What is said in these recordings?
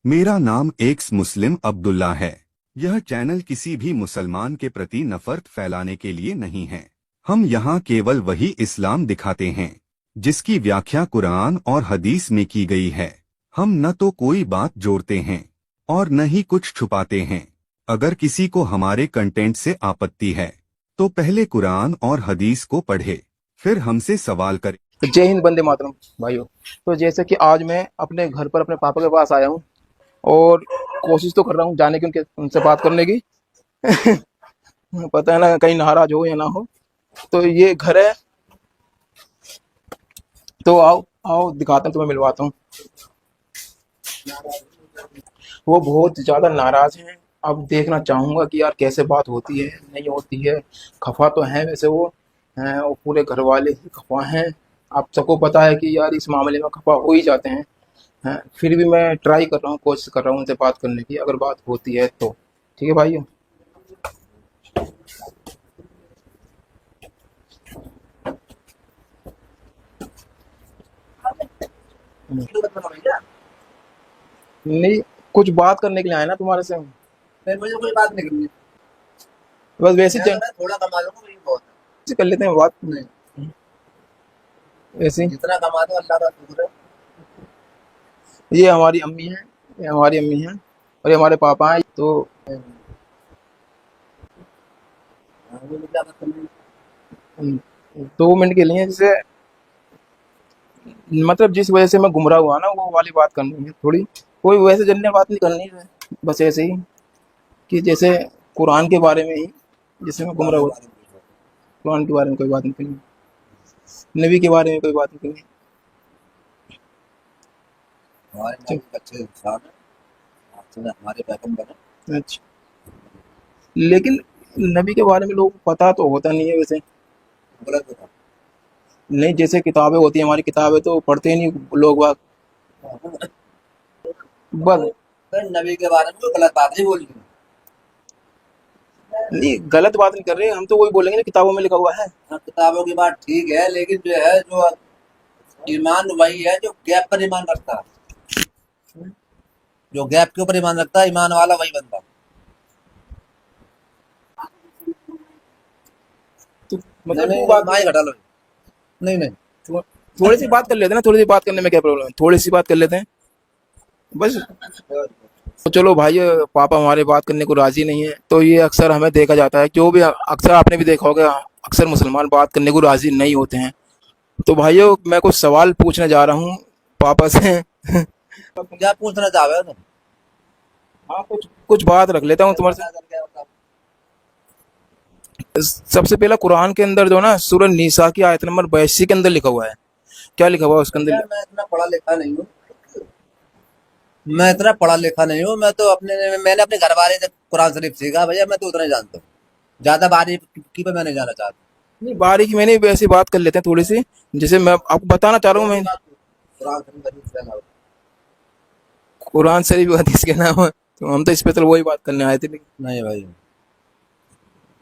मेरा नाम एक्स मुस्लिम अब्दुल्ला है। यह चैनल किसी भी मुसलमान के प्रति नफरत फैलाने के लिए नहीं है। हम यहाँ केवल वही इस्लाम दिखाते हैं जिसकी व्याख्या कुरान और हदीस में की गई है। हम न तो कोई बात जोड़ते हैं और न ही कुछ छुपाते हैं। अगर किसी को हमारे कंटेंट से आपत्ति है तो पहले कुरान और हदीस को पढ़े, फिर हमसे सवाल करे। जय हिंद, वंदे मातरम भाइयों। तो जैसे कि आज मैं अपने घर पर अपने पापा के पास आया हूँ और कोशिश तो कर रहा हूँ जाने की, उनसे बात करने की। पता है ना, कहीं नाराज हो या ना हो। तो ये घर है, तो आओ आओ दिखाता हूँ, तुम्हें मिलवाता हूँ। वो बहुत ज्यादा नाराज हैं। अब देखना चाहूंगा कि यार कैसे बात होती है नहीं होती है। खफा तो है वैसे वो हैं, और पूरे घर वाले ही खफा हैं। आप सबको पता है कि यार इस मामले में खफा हो ही जाते हैं। हैं, फिर भी मैं ट्राई कर रहा हूँ, कोशिश कर रहा हूँ उनसे बात करने की, अगर बात होती है तो। ठीक है भाइयों। नहीं, कुछ बात करने के लिए आए ना तुम्हारे से हम। फिर मुझे कोई बात नहीं करनी। बस वैसे मैं थोड़ा कमा लूंगा वही बहुत है। कर लेते हैं बात। नहीं, वैसे ही। जितना कमा दो अल्लाह का शुक्र है। ये हमारी अम्मी है, ये हमारी अम्मी है, और ये हमारे पापा हैं। तो मुझे क्या बात करनी है? 2 मिनट के लिए, जैसे मतलब जिस वजह से मैं गुमराह हुआ ना, वो वाली बात करनी है थोड़ी। कोई वैसे जनरल बात नहीं करनी है, बस ऐसे ही कि जैसे कुरान के बारे में ही, जैसे मैं गुमराह कुरान के हुआ। बारे में पूछो। कुरान के बारे में कोई बात नहीं करनी, नबी के बारे में कोई बात नहीं हमारे करनी। नबी अच्छे इंसान है, आपसे हमारे पैगंबर है। अच्छा, लेकिन नबी के बारे में लोगों को पता तो होता नहीं है वैसे। गलत बता। नहीं, जैसे किताबें होती हैं, हमारी किताबें तो पढ़ते ही नहीं लोग बाग। बस। फिर नबी के बारे में कोई गलत बात नहीं बोली। नहीं, गलत बात नहीं कर रहे, हम तो वही बोलेंगे ना, किताबों में लिखा हुआ है। हाँ, किताबों की बात ठीक है, लेकिन जो है जो ईमान वही है जो गैप पर ईमान रखता है। जो गैप के ऊपर ईमान रखता है, ईमान वाला वही बनता है। तो नहीं मतलब नहीं तू नहीं, बात माँ ही घटा लो। नहीं नहीं। थोड़ी सी बात कर लेते हैं ना, थोड़ी सी बात करने में क्या प्रॉब्लम है, थोड़ी सी बात कर लेते हैं बस। तो चलो भाई, पापा हमारे बात करने को राजी नहीं है, तो ये अक्सर हमें देखा जाता है, जो भी अक्सर आपने भी देखा होगा, अक्सर मुसलमान बात करने को राजी नहीं होते हैं। तो भाइयों, मैं कुछ सवाल पूछने जा रहा हूँ पापा से। क्या पूछना चाह रहे हो तुम? हाँ, कुछ कुछ बात रख लेता हूँ तुम्हारे पता से। करके बताओ। सबसे पहला, कुरान के अंदर जो ना सूरह निसा की आयत नंबर 82 के अंदर लिखा हुआ है, क्या लिखा हुआ है उसके भैया अंदर? मैं इतना पढ़ा लिखा नहीं हूँ। मैं इतना पढ़ा लिखा नहीं हूँ। मैं तो मैंने अपने घर वाले से कुरान शरीफ सीखा भैया, मैं तो उतना ही जानता हूँ। ज्यादा बारीकी पे मैं नहीं जाना चाहता। नहीं, बारीकी में नहीं, वैसी बात कर लेते हैं थोड़ी सी। जैसे मैं आपको बताना चाह रहा हूँ, कौन सी मैं बात? कुरान शरीफ हदीस के अलावा। कुरान शरीफ हदीस के नाम है, तो हम तो स्पेशल वही बात करने आए थे, लेकिन नहीं भाई,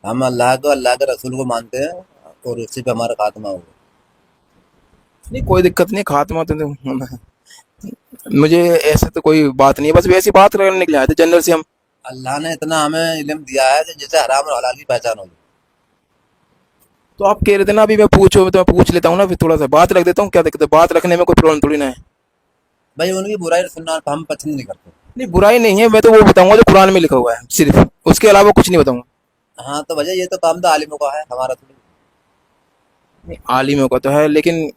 हम अल्लाह को, अल्लाह के रसूल को मानते हैं और उसी पे हमारा खात्मा होगा। नहीं, कोई दिक्कत नहीं, खात्मा तो मुझे ऐसे तो कोई बात नहीं है, बस वैसी बात करने के लिए आए थे जनरल से हम। अल्लाह ने इतना हमें इल्म दिया है कि जिसे हराम और हलाल की पहचान होगी। तो आप कह रहे थे ना अभी, मैं पूछो तो मैं पूछ लेता हूँ ना, फिर थोड़ा सा बात रख देता हूँ, क्या दिक्कत है, बात रखने में कोई प्रॉब्लम थोड़ी ना है। भाई उनकी बुराई सुनना हम पसंद नहीं करते। नहीं, बुराई नहीं है, मैं तो वो बताऊंगा जो कुरान में लिखा हुआ है सिर्फ, उसके अलावा कुछ नहीं बताऊंगा। हाँ तो भैया ये तो काम तो आलिमों का है, हमारा थोड़ी। नहीं, आलिमों का तो है, लेकिन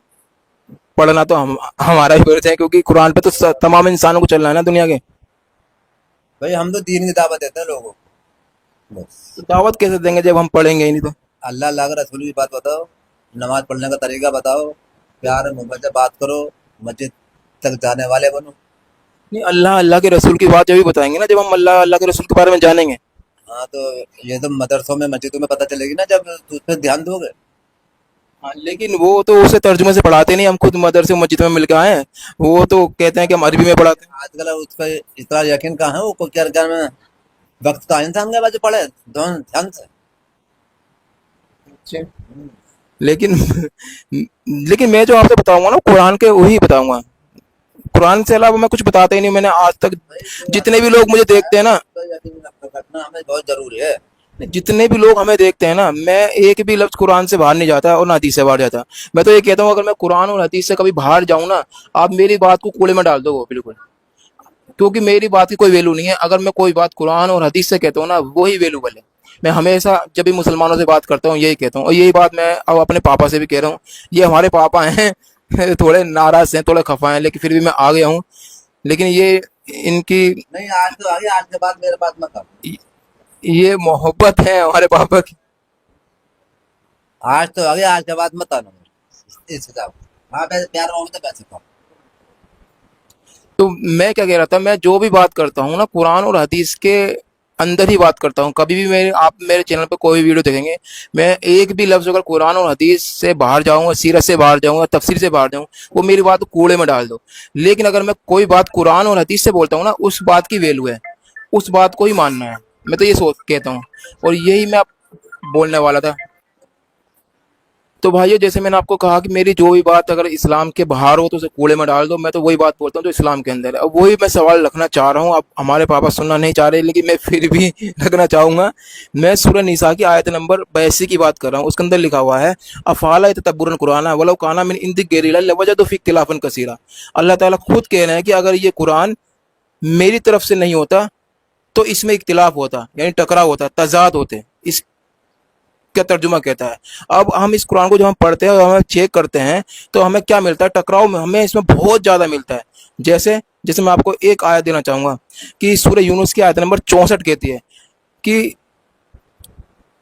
पढ़ना तो हम हमारा ही फर्ज है, क्योंकि कुरान पे तो तमाम इंसानों को चलना है ना दुनिया के। भाई हम तो दीन की दावत देते हैं लोगों को तो बस। दावत कैसे देंगे जब हम पढ़ेंगे ही नहीं तो? अल्लाह अल्लाह के रसूल की बात बताओ, नमाज पढ़ने का तरीका बताओ, प्यार मोहब्बत से बात करो, मस्जिद तक जाने वाले बनो। नहीं, अल्लाह अल्लाह के रसूल की बात जब भी बताएंगे ना, जब हम अल्लाह अल्लाह के रसूल के बारे में जानेंगे। हाँ तो ये तो मदरसों में मस्जिदों में पता चलेगी ना, जब उस पर ध्यान दोगे। हाँ, लेकिन वो तो उसे तर्जुमे से पढ़ाते नहीं, हम खुद मदरसे मस्जिद में मिलकर आए हैं। वो तो कहते हैं कि हम अरबी में पढ़ाते हैं। आजकल उस पर इतना यकीन कहाँ है, वो क्या क्या में वक्त का इंसान के बाजू पढ़े दोनों ध्यान से। अच्छा। लेकिन लेकिन मैं जो आपसे बताऊंगा ना, कुरान के वही बताऊंगा, कुरान से अलावा मैं कुछ बताता ही नहीं। मैंने आज तक जितने भी लोग मुझे देखते हैं ना, तो यकीन रखना हमें बहुत जरूरी है। जितने भी लोग हमें देखते हैं ना, मैं एक भी लफ्ज कुरान से बाहर नहीं जाता और ना हदीस से बाहर जाता। मैं तो ये कहता हूँ, अगर मैं कुरान और हदीस से कभी बाहर जाऊं ना, आप मेरी बात को कूड़े में डाल दो बिल्कुल, क्योंकि मेरी बात की कोई वैल्यू नहीं है। अगर मैं कोई बात कुरान और हदीस से कहता हूँ ना, वही वैल्यूबल है। मैं हमेशा जब भी मुसलमानों से बात करता हूँ यही कहता हूँ, और यही बात मैं अब अपने पापा से भी कह रहा हूँ। ये हमारे पापा हैं थोड़े नाराज हैं, थोड़े खफा हैं, लेकिन फिर भी मैं आ गया हूँ। लेकिन ये इनकी नहीं आज तो आगे, आज के बाद मेरे बात मत करो। ये मोहब्बत है हमारे पापा की। आज तो आगे, आज के बाद मत आना इस हिसाब से। हाँ पैसे प्यार मांगो तो पैसे खाओ। तो मैं क्या कह रहा था, मैं जो भी बात करता हूँ ना, कुरान और हदीस के अंदर ही बात करता हूँ। कभी भी आप मेरे चैनल पे कोई वीडियो देखेंगे, मैं एक भी लफ्ज अगर कुरान और हदीस से बाहर जाऊंगा, सीरत से बाहर जाऊंगा, तफसीर से बाहर जाऊँ, वो मेरी बात कूड़े में डाल दो। लेकिन अगर मैं कोई बात कुरान और हदीस से बोलता हूँ ना, उस बात की वैल्यू है, उस बात को ही मानना है। मैं तो ये सोच कहता हूँ, और यही मैं बोलने वाला था। तो भाइयों, जैसे मैंने आपको कहा कि मेरी जो भी बात अगर इस्लाम के बाहर हो तो उसे कूड़े में डाल दो। मैं तो वही बात बोलता हूँ जो इस्लाम के अंदर है। अब वही मैं सवाल रखना चाह रहा हूँ। अब हमारे पापा सुनना नहीं चाह रहे, लेकिन मैं फिर भी रखना चाहूंगा। मैं सूरह निसा की आयत नंबर 82 की बात कर रहा हूँ। उसके अंदर लिखा हुआ है, अफाला तदब्बुरन कुरान वलौ काना मिन इंदि गैरिल्लाह लवजदू फी इख्तिलाफन कसीरा। अल्लाह ताला खुद कह रहे हैं कि अगर ये कुरान मेरी तरफ से नहीं होता तो इसमें इख्तिलाफ होता, यानी टकराव होता, तजाद होते। इस क्या तर्जुमा कहता है। अब हम इस कुरान को जब हम पढ़ते हैं और हमें चेक करते हैं, तो हमें क्या मिलता है, टकराव में हमें इसमें बहुत ज़्यादा मिलता है। जैसे जैसे मैं आपको एक आयत देना चाहूँगा कि सूरह यूनुस की आयत नंबर 64 कहती है कि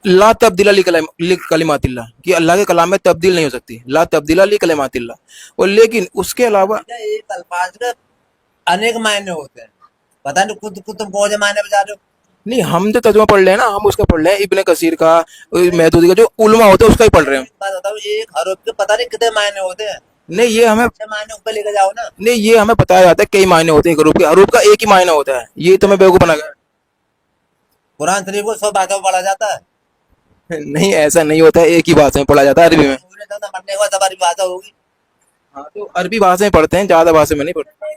ला तब्दीला ली कलिमातिल्लाह, कि अल्लाह के कलाम में तब्दील नहीं हो सकती, ला तब्दीला ली कलिमातिल्लाह। और लेकिन उसके अलावा एक अल्फाज का अनेक मायने होते हैं। पता नहीं खुद खुद तुम कौन से मायने बता रहे हो। नहीं, हम जो तर्जुमा पढ़ रहे हैं ना, हम उसका पढ़ रहे हैं इब्ने कसीर का, महदूदी का, जो उलमा होता है उसका ही पढ़ रहे हैं। बात बताओ, एक हरफ के पता नहीं कितने मायने होते हैं। नहीं ये हमें अच्छे मायने ऊपर लेके जाओ ना। नहीं, ये हमें बताया जाता है कई मायने होते हैं हरूफ के। हरूफ का एक ही मायना होता है, ये तो मैं बेवकूफ बना गया। कुरान शरीफ को 100 भाषाओं में पढ़ा जाता है। नहीं, ऐसा नहीं होता है, एक ही भाषा में पढ़ा जाता है, अरबी में। मरने के बाद हमारी भाषा होगी। हाँ, तो अरबी भाषा में पढ़ते हैं, ज्यादा भाषा में नहीं पढ़ते।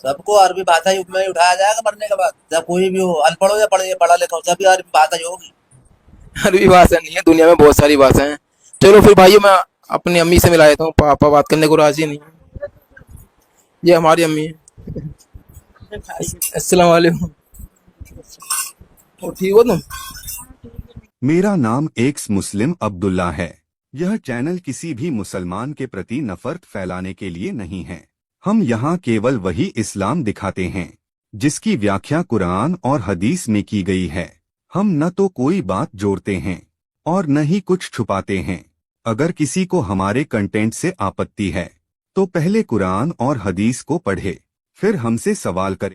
सबको अरबी भाषा ही में उठाया जाएगा मरने के बाद, चाहे कोई भी हो, अनपढ़ हो या पढ़ा लिखा हो, सभी अरबी भाषा ही होगी। अरबी भाषा नहीं है, दुनिया में बहुत सारी भाषाएं हैं। चलो फिर भाइयों, मैं अपनी अम्मी से मिला देता हूँ, पापा बात करने को राजी नहीं है। ये हमारी अम्मी है। अस्सलाम वालेकुम। ठीक हो तुम? मेरा नाम एक्स मुस्लिम अब्दुल्ला है। यह चैनल किसी भी मुसलमान के प्रति नफरत फैलाने के लिए नहीं है। हम यहाँ केवल वही इस्लाम दिखाते हैं जिसकी व्याख्या कुरान और हदीस में की गई है। हम न तो कोई बात जोड़ते हैं और न ही कुछ छुपाते हैं। अगर किसी को हमारे कंटेंट से आपत्ति है तो पहले कुरान और हदीस को पढ़े, फिर हमसे सवाल करे।